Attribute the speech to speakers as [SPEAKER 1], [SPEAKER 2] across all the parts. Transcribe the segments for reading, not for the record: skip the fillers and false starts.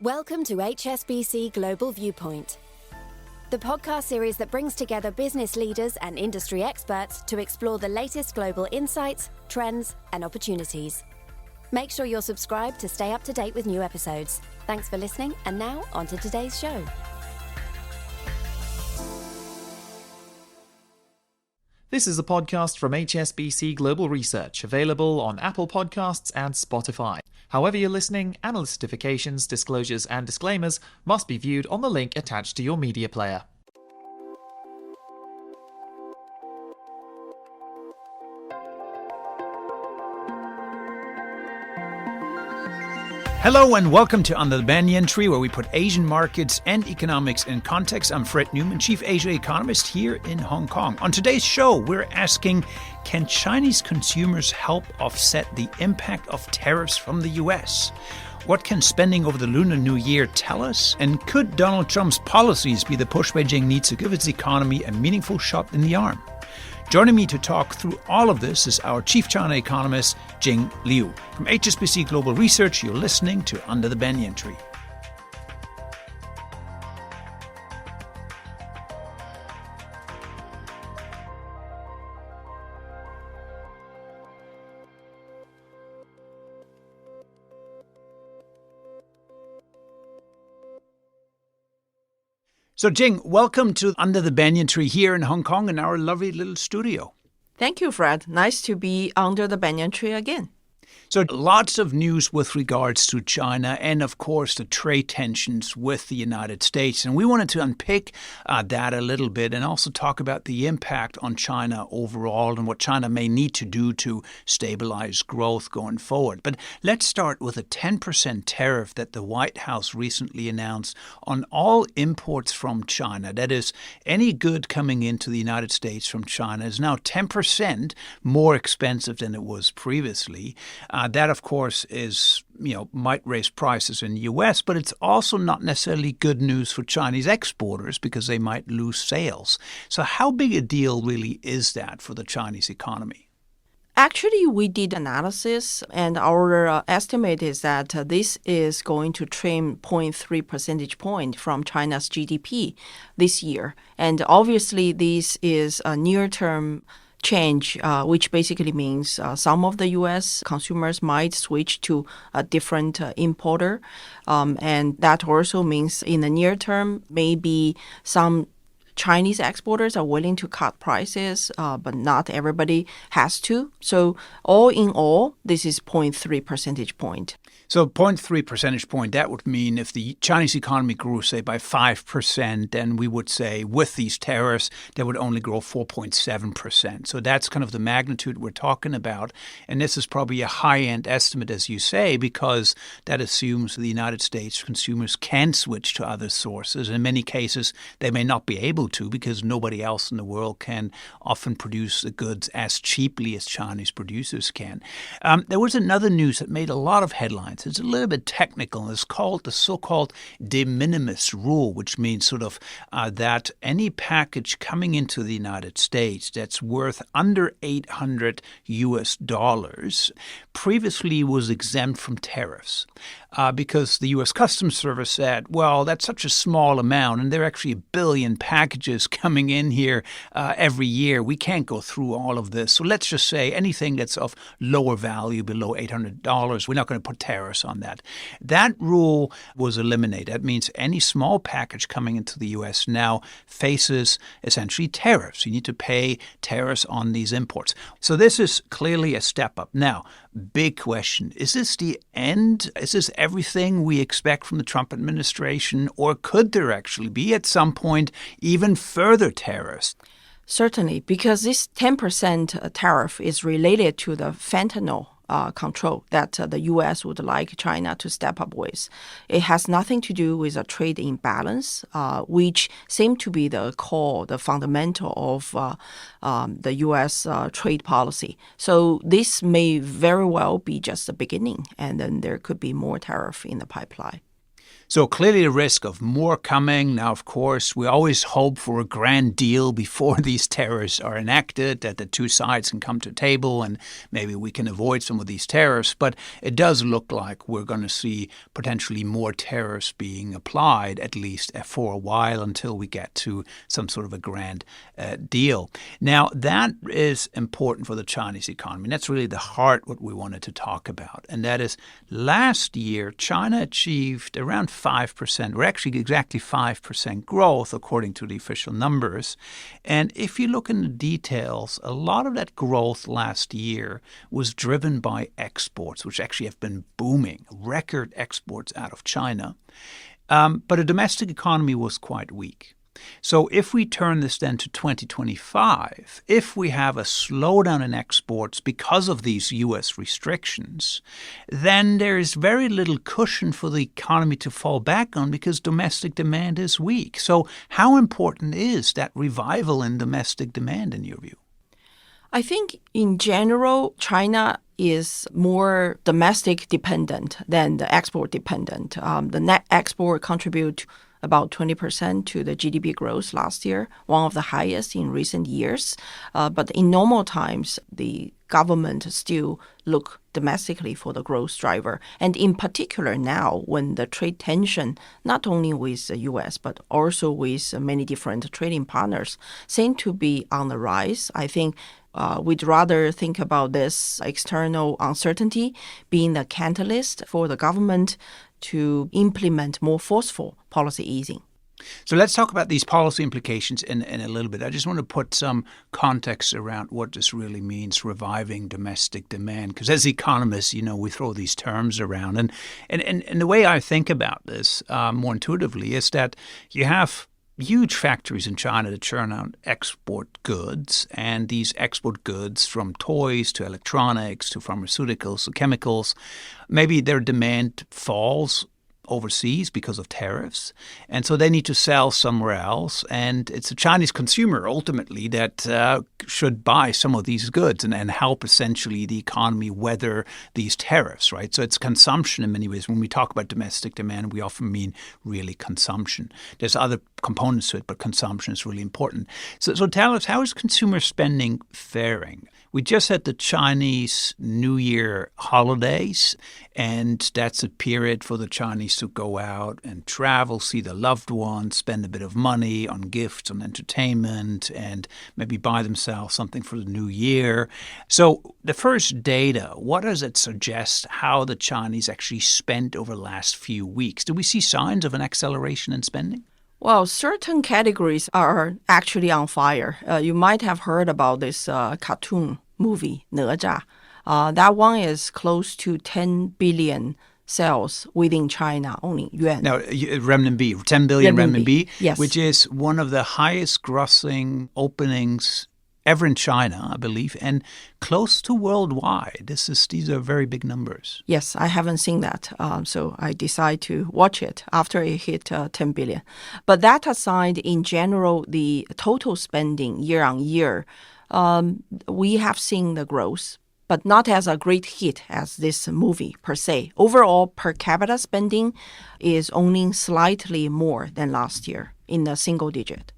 [SPEAKER 1] Welcome to HSBC Global Viewpoint, the podcast series that brings together business leaders and industry experts to explore the latest global insights, trends, and opportunities. Make sure you're subscribed to stay up to date with new episodes. Thanks for listening, and now on to today's show.
[SPEAKER 2] This is a podcast from HSBC Global Research, available on Apple Podcasts and Spotify. However you're listening, analyst certifications, disclosures, and disclaimers must be viewed on the link attached to your media player.
[SPEAKER 3] Hello and welcome to Under the Banyan Tree, where we put Asian markets and economics in context. I'm Fred Newman, Chief Asia Economist here in Hong Kong. On today's show, we're asking, can Chinese consumers help offset the impact of tariffs from the US? What can spending over the Lunar New Year tell us? And could Donald Trump's policies be the push Beijing needs to give its economy a meaningful shot in the arm? Joining me to talk through all of this is our Chief China Economist, Jing Liu. From HSBC Global Research, you're listening to Under the Banyan Tree. So, Jing, welcome to Under the Banyan Tree here in Hong Kong in our lovely little studio.
[SPEAKER 4] Thank you, Fred. Nice to be under the banyan tree again.
[SPEAKER 3] So lots of news with regards to China and, of course, the trade tensions with the United States. And we wanted to unpick that a little bit and also talk about the impact on China overall and what China may need to do to stabilize growth going forward. But let's start with a 10% tariff that the White House recently announced on all imports from China. That is, any good coming into the United States from China is now 10% more expensive than it was previously. That, of course, might raise prices in the U.S., but it's also not necessarily good news for Chinese exporters because they might lose sales. So how big a deal really is that for the Chinese economy?
[SPEAKER 4] Actually, we did analysis, and our estimate is that this is going to trim 0.3 percentage point from China's GDP this year. And obviously, this is a near-term change, which basically means some of the U.S. consumers might switch to a different importer. And that also means in the near term, maybe some Chinese exporters are willing to cut prices, but not everybody has to. So all in all, this is 0.3 percentage point.
[SPEAKER 3] So 0.3 percentage point, that would mean if the Chinese economy grew, say, by 5%, then we would say with these tariffs, they would only grow 4.7%. So that's kind of the magnitude we're talking about. And this is probably a high-end estimate, as you say, because that assumes the United States consumers can switch to other sources. In many cases, they may not be able to because nobody else in the world can often produce the goods as cheaply as Chinese producers can. There was another news that made a lot of headlines. It's a little bit technical. It's called the so-called de minimis rule, which means sort of that any package coming into the United States that's worth under $800 previously was exempt from tariffs because the U.S. Customs Service said, well, that's such a small amount, and there are actually 1 billion packages coming in here every year. We can't go through all of this. So let's just say anything that's of lower value, below $800, we're not going to put tariffs on that. That rule was eliminated. That means any small package coming into the U.S. now faces essentially tariffs. You need to pay tariffs on these imports. So this is clearly a step up. Now, big question. Is this the end? Is this everything we expect from the Trump administration? Or could there actually be at some point even further tariffs?
[SPEAKER 4] Certainly, because this 10% tariff is related to the fentanyl control that the U.S. would like China to step up with. It has nothing to do with a trade imbalance, which seem to be the core, the fundamental of the U.S. Trade policy. So this may very well be just the beginning, and then there could be more tariff in the pipeline.
[SPEAKER 3] So clearly a risk of more coming. Now, of course, we always hope for a grand deal before these tariffs are enacted, that the two sides can come to a table and maybe we can avoid some of these tariffs. But it does look like we're going to see potentially more tariffs being applied, at least for a while, until we get to some sort of a grand deal. Now, that is important for the Chinese economy. That's really the heart what we wanted to talk about. And that is last year, China achieved around 5%, or actually exactly 5% growth according to the official numbers. And if you look in the details, a lot of that growth last year was driven by exports, which actually have been booming, record exports out of China. But the domestic economy was quite weak. So if we turn this then to 2025, if we have a slowdown in exports because of these U.S. restrictions, then there is very little cushion for the economy to fall back on because domestic demand is weak. So how important is that revival in domestic demand in your view?
[SPEAKER 4] I think in general, China is more domestic dependent than the export dependent. The net export contribute about 20% to the GDP growth last year, one of the highest in recent years. But in normal times, the government still look domestically for the growth driver. And in particular now, when the trade tension, not only with the U.S., but also with many different trading partners, seem to be on the rise, I think we'd rather think about this external uncertainty being the catalyst for the government to implement more forceful policy easing.
[SPEAKER 3] So let's talk about these policy implications in a little bit. I just want to put some context around what this really means, reviving domestic demand. Because as economists, we throw these terms around. And the way I think about this more intuitively is that you have huge factories in China that churn out export goods, and these export goods from toys to electronics to pharmaceuticals to chemicals, maybe their demand falls overseas because of tariffs, and so they need to sell somewhere else. And it's a Chinese consumer ultimately that should buy some of these goods and help essentially the economy weather these tariffs, right? So it's consumption in many ways. When we talk about domestic demand, we often mean really consumption. There's other components to it, but consumption is really important. So tell us, how is consumer spending faring? We just had the Chinese New Year holidays, and that's a period for the Chinese to go out and travel, see their loved ones, spend a bit of money on gifts, on entertainment, and maybe buy themselves something for the new year. So the first data, what does it suggest how the Chinese actually spent over the last few weeks? Do we see signs of an acceleration in spending?
[SPEAKER 4] Well, certain categories are actually on fire. You might have heard about this cartoon movie, 哪吒. That one is close to 10 billion sales within China, only yuan.
[SPEAKER 3] Now, renminbi, 10 billion renminbi,
[SPEAKER 4] yes,
[SPEAKER 3] which is one of the highest grossing openings ever in China, I believe, and close to worldwide. These are very big numbers.
[SPEAKER 4] Yes, I haven't seen that, so I decided to watch it after it hit 10 billion. But that aside, in general, the total spending year on year, we have seen the growth, but not as a great hit as this movie per se. Overall, per capita spending is only slightly more than last year in a single digit.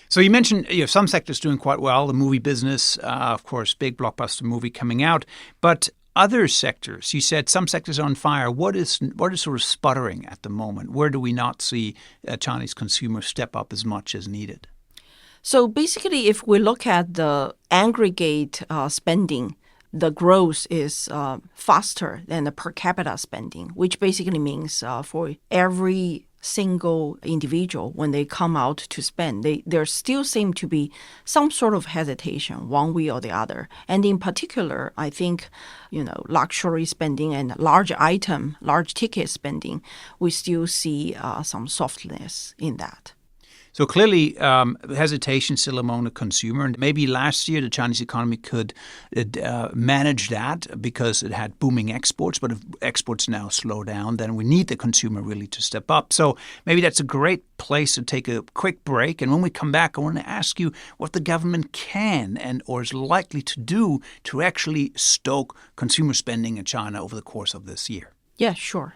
[SPEAKER 3] So you mentioned some sectors doing quite well, the movie business, of course, big blockbuster movie coming out. But other sectors, you said some sectors are on fire. What is sort of sputtering at the moment? Where do we not see Chinese consumers step up as much as needed?
[SPEAKER 4] So basically, if we look at the aggregate spending, the growth is faster than the per capita spending, which basically means for every single individual, when they come out to spend, there still seem to be some sort of hesitation one way or the other. And in particular, I think, luxury spending and large ticket spending, we still see some softness in that.
[SPEAKER 3] So clearly, hesitation still among the consumer. And maybe last year the Chinese economy could manage that because it had booming exports. But if exports now slow down, then we need the consumer really to step up. So maybe that's a great place to take a quick break. And when we come back, I want to ask you what the government can or is likely to do to actually stoke consumer spending in China over the course of this year.
[SPEAKER 4] Yeah, sure.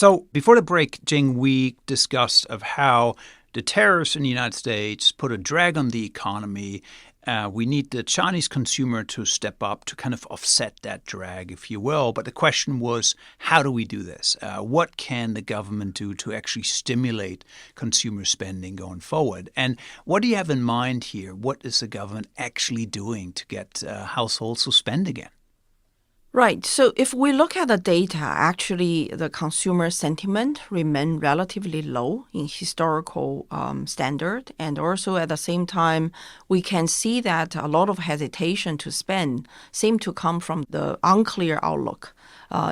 [SPEAKER 3] So before the break, Jing, we discussed of how the tariffs in the United States put a drag on the economy. We need the Chinese consumer to step up to kind of offset that drag, if you will. But the question was, how do we do this? What can the government do to actually stimulate consumer spending going forward? And what do you have in mind here? What is the government actually doing to get households to spend again?
[SPEAKER 4] Right. So if we look at the data, actually the consumer sentiment remained relatively low in historical standard. And also at the same time, we can see that a lot of hesitation to spend seem to come from the unclear outlook.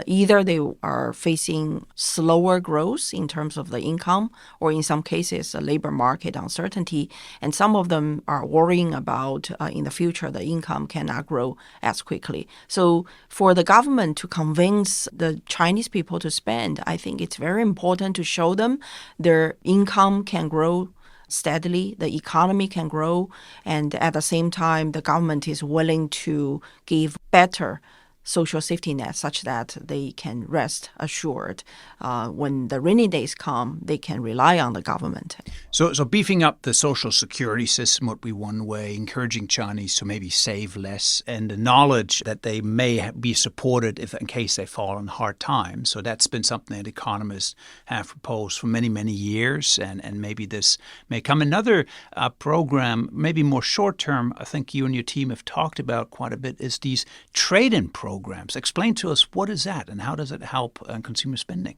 [SPEAKER 4] Either they are facing slower growth in terms of the income, or in some cases, a labor market uncertainty. And some of them are worrying about in the future, the income cannot grow as quickly. So for the government to convince the Chinese people to spend, I think it's very important to show them their income can grow steadily, the economy can grow, and at the same time, the government is willing to give better social safety net such that they can rest assured when the rainy days come, they can rely on the government.
[SPEAKER 3] So beefing up the social security system would be one way, encouraging Chinese to maybe save less, and the knowledge that they may be supported if in case they fall on hard times. So that's been something that economists have proposed for many, many years, and maybe this may come. Another program, maybe more short-term, I think you and your team have talked about quite a bit, is these trade-in programs. Explain to us, what is that and how does it help consumer spending?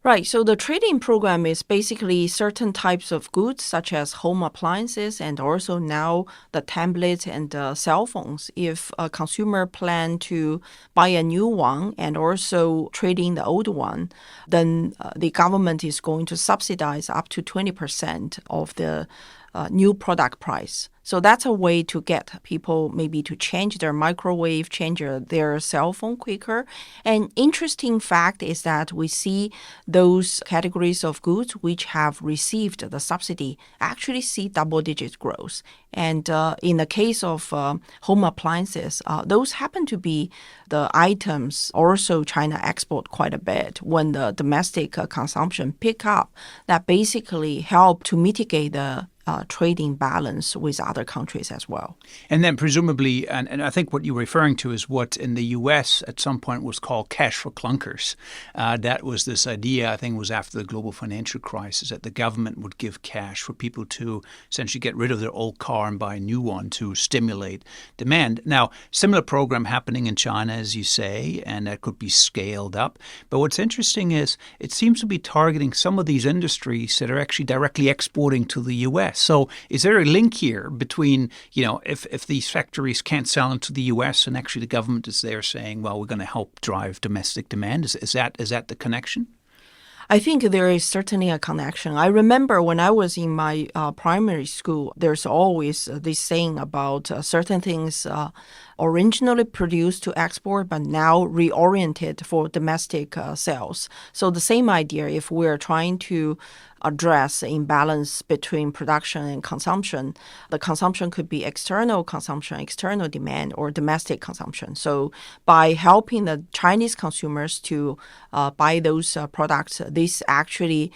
[SPEAKER 4] Right. So the trade-in program is basically certain types of goods, such as home appliances and also now the tablets and cell phones. If a consumer plan to buy a new one and also trade in the old one, then the government is going to subsidize up to 20% of the new product price. So that's a way to get people maybe to change their microwave, change their cell phone quicker. And interesting fact is that we see those categories of goods which have received the subsidy actually see double-digit growth. And in the case of home appliances, those happen to be the items also China export quite a bit when the domestic consumption pick up. That basically help to mitigate the trading balance with other countries as well.
[SPEAKER 3] And then presumably, and I think what you're referring to is what in the U.S. at some point was called cash for clunkers. That was this idea, I think it was after the global financial crisis, that the government would give cash for people to essentially get rid of their old car and buy a new one to stimulate demand. Now, similar program happening in China, as you say, and that could be scaled up. But what's interesting is it seems to be targeting some of these industries that are actually directly exporting to the U.S. So is there a link here between, if these factories can't sell into the U.S. and actually the government is there saying, well, we're going to help drive domestic demand? Is that the connection?
[SPEAKER 4] I think there is certainly a connection. I remember when I was in my primary school, there's always this saying about certain things originally produced to export, but now reoriented for domestic sales. So the same idea, if we're trying to address imbalance between production and consumption, the consumption could be external consumption, external demand, or domestic consumption. So by helping the Chinese consumers to buy those products, this actually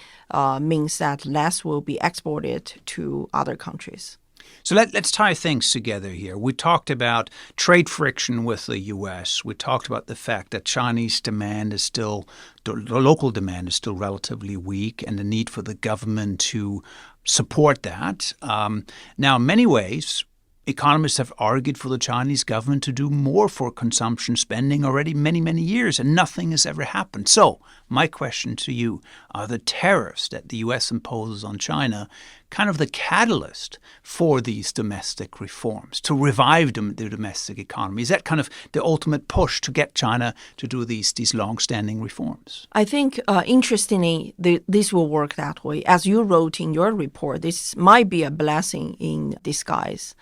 [SPEAKER 4] means that less will be exported to other countries.
[SPEAKER 3] So let's tie things together here. We talked about trade friction with the U.S. We talked about the fact that Chinese demand is still, the local demand is still relatively weak, and the need for the government to support that. Now, in many ways, economists have argued for the Chinese government to do more for consumption spending already many, many years, and nothing has ever happened. So my question to you, are the tariffs that the U.S. imposes on China kind of the catalyst for these domestic reforms, to revive the domestic economy? Is that kind of the ultimate push to get China to do these long-standing reforms?
[SPEAKER 4] I think, interestingly, this will work that way. As you wrote in your report, this might be a blessing in disguise.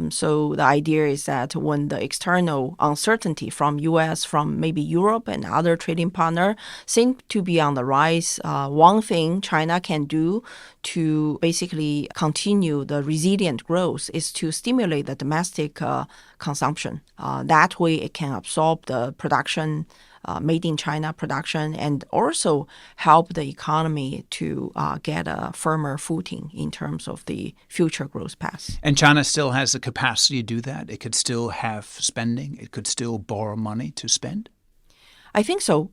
[SPEAKER 4] So the idea is that when the external uncertainty from U.S., from maybe Europe and other trading partner seem to be on the rise, one thing China can do to basically continue the resilient growth is to stimulate the domestic consumption. That way it can absorb the production made in China production and also help the economy to get a firmer footing in terms of the future growth path.
[SPEAKER 3] And China still has the capacity to do that. It could still have spending. It could still borrow money to spend.
[SPEAKER 4] I think so.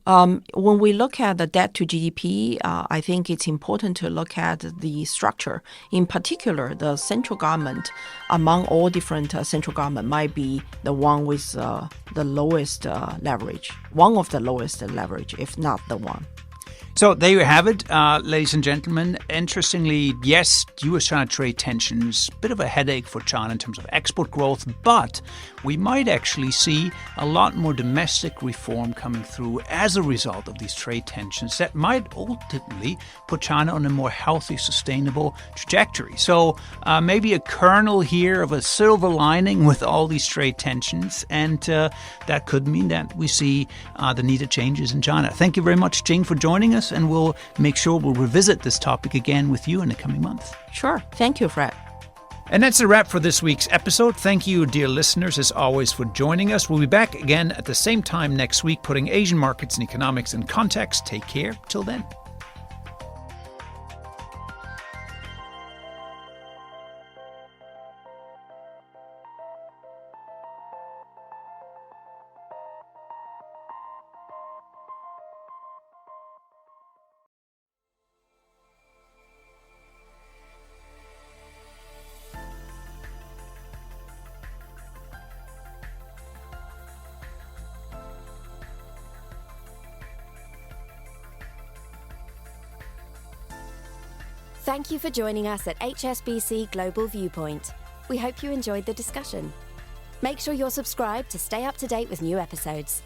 [SPEAKER 4] When we look at the debt to GDP, I think it's important to look at the structure. In particular, the central government, among all different central government, might be the one with the lowest leverage, one of the lowest leverage, if not the one.
[SPEAKER 3] So there you have it, ladies and gentlemen. Interestingly, yes, U.S.-China trade tensions, bit of a headache for China in terms of export growth, but we might actually see a lot more domestic reform coming through as a result of these trade tensions that might ultimately put China on a more healthy, sustainable trajectory. So maybe a kernel here of a silver lining with all these trade tensions, and that could mean that we see the needed changes in China. Thank you very much, Jing, for joining us, and we'll make sure we'll revisit this topic again with you in the coming months.
[SPEAKER 4] Sure. Thank you, Fred.
[SPEAKER 3] And that's a wrap for this week's episode. Thank you, dear listeners, as always, for joining us. We'll be back again at the same time next week, putting Asian markets and economics in context. Take care. Till then.
[SPEAKER 1] Thank you for joining us at HSBC Global Viewpoint. We hope you enjoyed the discussion. Make sure you're subscribed to stay up to date with new episodes.